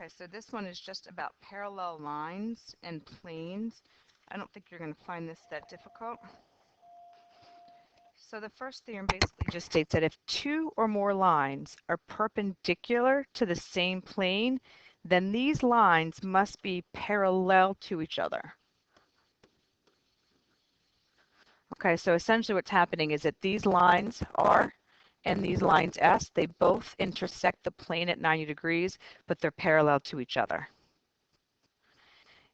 Okay, so this one is just about parallel lines and planes. I don't think you're going to find this that difficult. So the first theorem basically just states that if two or more lines are perpendicular to the same plane, then these lines must be parallel to each other. Okay, so essentially what's happening is that these lines R and these lines S, they both intersect the plane at 90 degrees, but they're parallel to each other.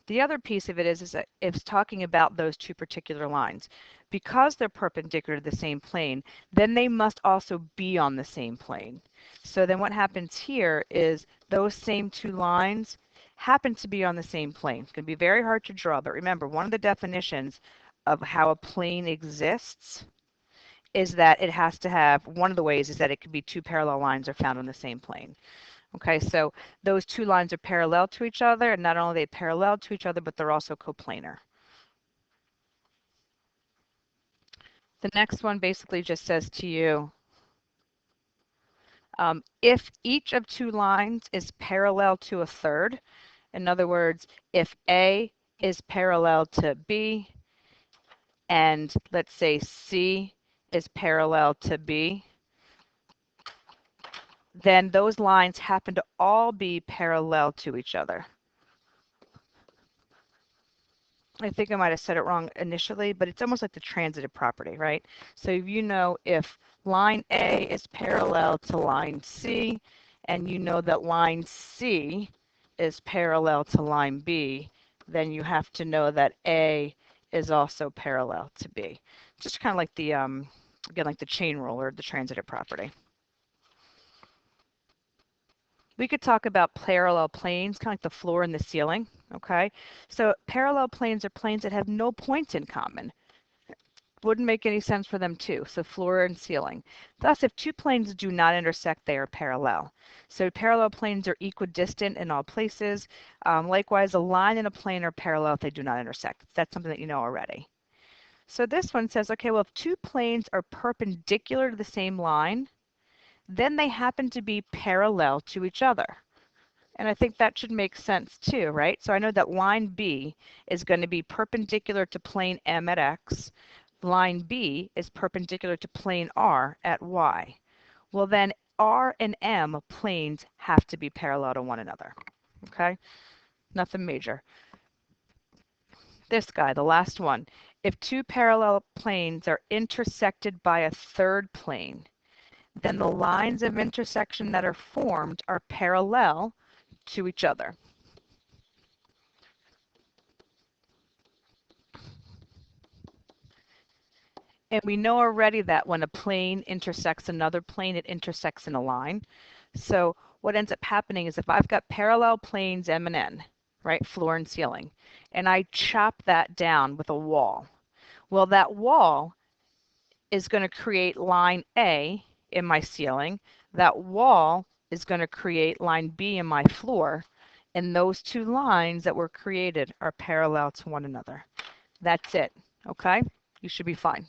The other piece of it is that it's talking about those two particular lines. Because they're perpendicular to the same plane, then they must also be on the same plane. So then what happens here is those same two lines happen to be on the same plane. It's going to be very hard to draw, but remember, one of the definitions of how a plane exists is that it has to have, one of the ways is that it could be two parallel lines are found on the same plane. Okay, so those two lines are parallel to each other, and not only are they parallel to each other, but they're also coplanar. The next one basically just says to you, if each of two lines is parallel to a third, in other words, if A is parallel to B, and let's say C is parallel to B, then those lines happen to all be parallel to each other. I think I might have said it wrong initially, but it's almost like the transitive property, right? So you know if line A is parallel to line C, and you know that line C is parallel to line B, then you have to know that A is also parallel to B. Just kind of like the, again, like the chain rule or the transitive property. We could talk about parallel planes, kind of like the floor and the ceiling, okay? So parallel planes are planes that have no points in common. Wouldn't make any sense for them too, so floor and ceiling. Thus, if two planes do not intersect, they are parallel. So parallel planes are equidistant in all places. Likewise, a line and a plane are parallel if they do not intersect. That's something that you know already. So this one says, okay, well, if two planes are perpendicular to the same line, then they happen to be parallel to each other. And I think that should make sense too, right? So I know that line B is going to be perpendicular to plane M at X. Line B is perpendicular to plane R at Y. Well, then R and M planes have to be parallel to one another. Okay? Nothing major. This guy, the last one. If two parallel planes are intersected by a third plane, then the lines of intersection that are formed are parallel to each other. And we know already that when a plane intersects another plane, it intersects in a line. So what ends up happening is if I've got parallel planes M and N, right, floor and ceiling, and I chop that down with a wall, well, that wall is going to create line A in my ceiling. That wall is going to create line B in my floor. And those two lines that were created are parallel to one another. That's it. Okay? You should be fine.